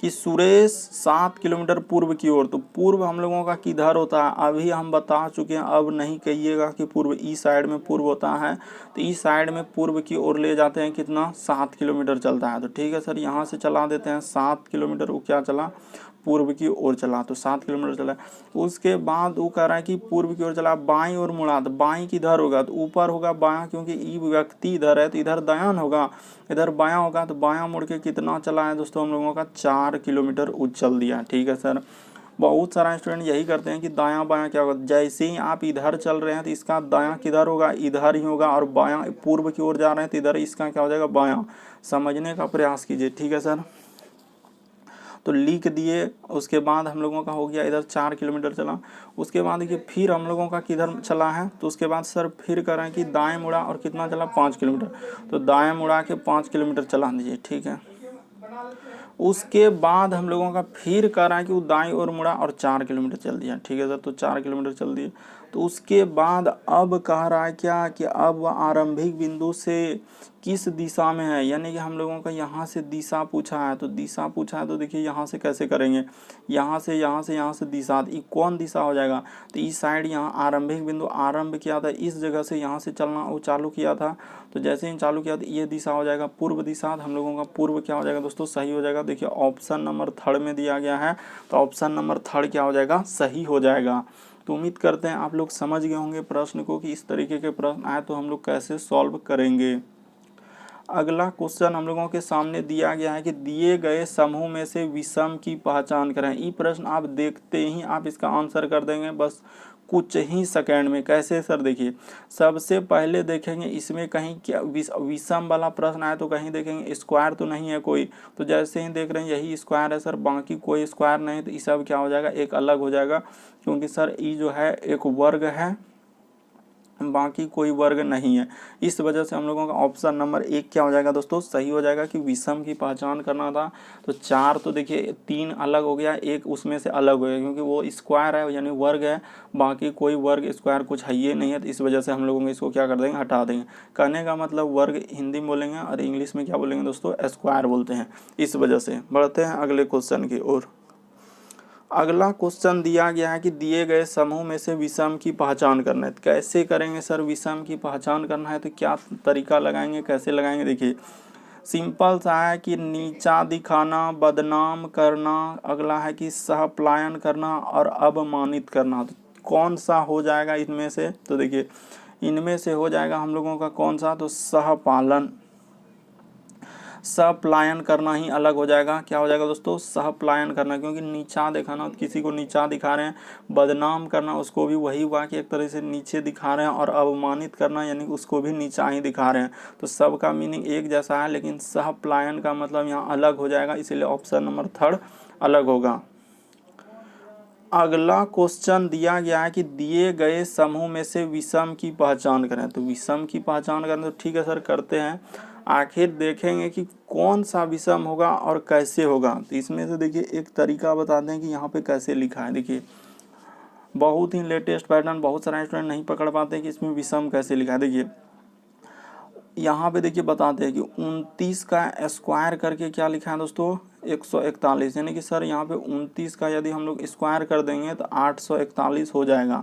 कि सुरेश 7 किलोमीटर पूर्व की ओर। तो पूर्व हम लोगों का किधर होता है अभी हम बता चुके हैं, अब नहीं कहिएगा कि पूर्व, ई साइड में पूर्व होता है। तो ई साइड में पूर्व की ओर ले जाते हैं कितना, 7 किलोमीटर चलता है। तो ठीक है सर, यहाँ से चला देते हैं 7 किलोमीटर, वो क्या चला, पूर्व की ओर चला, तो 7 किलोमीटर चला। उसके बाद वो कह रहा है कि पूर्व की ओर चला, बाईं ओर मुड़ा। तो बाईं किधर होगा, तो ऊपर होगा बायां, क्योंकि ई व्यक्ति इधर है तो इधर दायां होगा, इधर बायां होगा। तो बायां मुड़ के कितना चला है दोस्तों हम लोगों का, 4 किलोमीटर उछल दिया, ठीक है सर। बहुत सारा स्टूडेंट यही करते हैं कि दायां बायां क्या होगा, जैसे ही आप इधर चल रहे हैं तो इसका दायां किधर होगा, इधर ही होगा, और बायां पूर्व की ओर जा रहे हैं तो इधर इसका क्या हो जाएगा, बायां। समझने का प्रयास कीजिए, ठीक है सर। तो लिख दिए। उसके बाद हम लोगों का हो गया इधर 4 किलोमीटर चला। उसके बाद देखिए फिर हम लोगों का किधर चला है, तो उसके बाद सर फिर करें कि दाएं मुड़ा और कितना चला, 5 किलोमीटर। तो दाएं मुड़ा के 5 किलोमीटर चला दीजिए, ठीक है। उसके बाद हम लोगों का फिर कह रहा है कि वो दाईं ओर मुड़ा और 4 किलोमीटर चल दिया, ठीक है सर। तो 4 किलोमीटर चल दिए। तो उसके बाद अब कह रहा है क्या कि अब वह आरंभिक बिंदु से किस दिशा में है, यानी कि हम लोगों का यहाँ से दिशा पूछा है। तो दिशा पूछा है तो देखिए यहाँ से कैसे करेंगे, यहाँ से दिशा, ये कौन दिशा हो जाएगा, तो इस साइड यहाँ आरंभिक बिंदु आरंभ किया था, इस जगह से यहाँ से चलना वो चालू किया था। तो जैसे ही चालू किया तो ये दिशा हो जाएगा पूर्व दिशा। हम लोगों का पूर्व क्या हो जाएगा दोस्तों, सही हो जाएगा। देखिए ऑप्शन नंबर 3 में दिया गया है, तो ऑप्शन नंबर 3 क्या हो जाएगा, सही हो जाएगा। तो उम्मीद करते हैं आप लोग समझ गए होंगे प्रश्न को कि इस तरीके के प्रश्न आए तो हम लोग कैसे सॉल्व करेंगे। अगला क्वेश्चन हम लोगों के सामने दिया गया है कि दिए गए समूह में से विषम की पहचान करें। ये प्रश्न आप देखते ही आप इसका आंसर कर देंगे बस कुछ ही सेकंड में। कैसे सर, देखिए सबसे पहले देखेंगे इसमें कहीं क्या विषम वाला प्रश्न आया तो कहीं देखेंगे स्क्वायर तो नहीं है कोई। तो जैसे ही देख रहे हैं यही स्क्वायर है सर, बाकी कोई स्क्वायर नहीं, तो ये सब क्या हो जाएगा, एक अलग हो जाएगा, क्योंकि सर ये जो है एक वर्ग है, बाकी कोई वर्ग नहीं है। इस वजह से हम लोगों का ऑप्शन नंबर 1 क्या हो जाएगा दोस्तों, सही हो जाएगा कि विषम की पहचान करना था। तो 4 तो देखिए 3 अलग हो गया, एक उसमें से अलग हो गया क्योंकि वो स्क्वायर है यानी वर्ग है, बाकी कोई वर्ग स्क्वायर कुछ है ही नहीं है। तो इस वजह से हम लोगों को इसको क्या कर देंगे, हटा देंगे। कहने का मतलब वर्ग हिंदी में बोलेंगे और इंग्लिश में क्या बोलेंगे दोस्तों, स्क्वायर बोलते हैं। इस वजह से बढ़ते हैं अगले क्वेश्चन की ओर। अगला क्वेश्चन दिया गया है कि दिए गए समूह में से विषम की पहचान करना है। कैसे करेंगे सर, विषम की पहचान करना है तो क्या तरीका लगाएंगे, कैसे लगाएंगे, देखिए सिंपल सा है कि नीचा दिखाना, बदनाम करना, अगला है कि सहपलायन करना और अपमानित करना। तो कौन सा हो जाएगा इनमें से, तो देखिए इनमें से हो जाएगा हम लोगों का कौन सा, तो सहपालन, सप्लायन करना ही अलग हो जाएगा। क्या हो जाएगा दोस्तों, सहप्लायन करना, क्योंकि नीचा दिखाना, किसी को नीचा दिखा रहे हैं, बदनाम करना उसको भी वही हुआ कि एक तरह से नीचे दिखा रहे हैं, और अवमानित करना यानी उसको भी नीचा ही दिखा रहे हैं। तो सब का मीनिंग एक जैसा है, लेकिन सहप्लायन का मतलब यहाँ अलग हो जाएगा, इसीलिए ऑप्शन नंबर 3 अलग होगा। अगला क्वेश्चन दिया गया है कि दिए गए समूह में से विषम की पहचान करें। तो विषम की पहचान करें, तो ठीक है सर करते हैं। आखिर देखेंगे कि कौन सा विषम होगा और कैसे होगा। तो इसमें से देखिए एक तरीका बताते हैं कि यहाँ पे कैसे लिखा है। देखिए बहुत ही लेटेस्ट पैटर्न, बहुत सारे स्टूडेंट नहीं पकड़ पाते कि इसमें विषम कैसे लिखा है। देखिए यहाँ पे देखिए बताते हैं कि 29 का स्क्वायर करके क्या लिखा है दोस्तों, 141, यानी कि सर यहाँ पे 29 का यदि हम लोग स्क्वायर कर देंगे तो 841 हो जाएगा।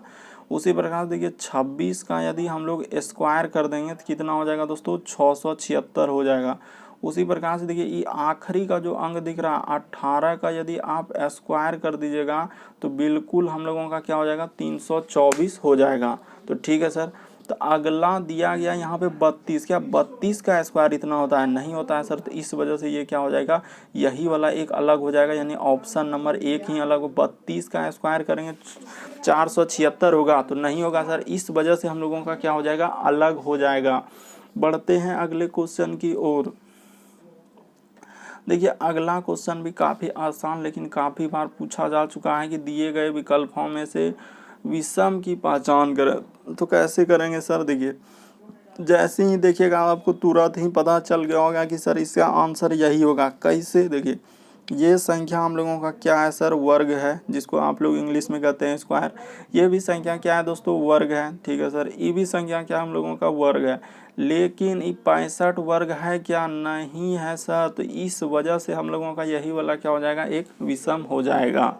उसी प्रकार से देखिए 26 का यदि हम लोग स्क्वायर कर देंगे तो कितना हो जाएगा दोस्तों, 676 हो जाएगा। उसी प्रकार से देखिए ये आखिरी का जो अंक दिख रहा है 18 का यदि आप स्क्वायर कर दीजिएगा तो बिल्कुल हम लोगों का क्या हो जाएगा, 324 हो जाएगा। तो ठीक है सर। तो अगला दिया गया यहाँ पे 32, क्या 32 का स्क्वायर इतना होता है, नहीं होता है सर। तो इस वजह से ये क्या हो जाएगा, यही वाला एक अलग हो जाएगा, यानी ऑप्शन नंबर 1 ही अलग हो। 32 का स्क्वायर करेंगे 476 होगा, तो नहीं होगा सर। इस वजह से हम लोगों का क्या हो जाएगा, अलग हो जाएगा। बढ़ते हैं अगले क्वेश्चन की ओर। देखिए अगला क्वेश्चन भी काफ़ी आसान लेकिन काफ़ी बार पूछा जा चुका है कि दिए गए विकल्पों में से विषम की पहचान करें। तो कैसे करेंगे सर, देखिए जैसे ही देखिएगा आपको तुरंत ही पता चल गया होगा कि सर इसका आंसर यही होगा। कैसे, देखिए ये संख्या हम लोगों का क्या है सर, वर्ग है, जिसको आप लोग इंग्लिश में कहते हैं स्क्वायर। ये भी संख्या क्या है दोस्तों, वर्ग है, ठीक है सर। ये भी संख्या क्या हम लोगों का वर्ग है, लेकिन ये 65 वर्ग है क्या, नहीं है सर। तो इस वजह से हम लोगों का यही वाला क्या हो जाएगा, एक विषम हो जाएगा।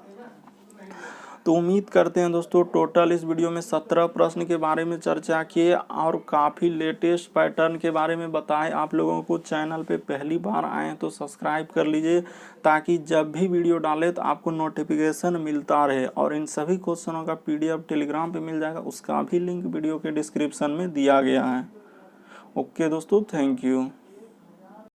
तो उम्मीद करते हैं दोस्तों टोटल इस वीडियो में 17 प्रश्न के बारे में चर्चा किए और काफ़ी लेटेस्ट पैटर्न के बारे में बताए। आप लोगों को चैनल पे पहली बार आए तो सब्सक्राइब कर लीजिए, ताकि जब भी वीडियो डालें तो आपको नोटिफिकेशन मिलता रहे। और इन सभी क्वेश्चनों का PDF टेलीग्राम पे मिल जाएगा, उसका भी लिंक वीडियो के डिस्क्रिप्शन में दिया गया है। ओके दोस्तों, थैंक यू।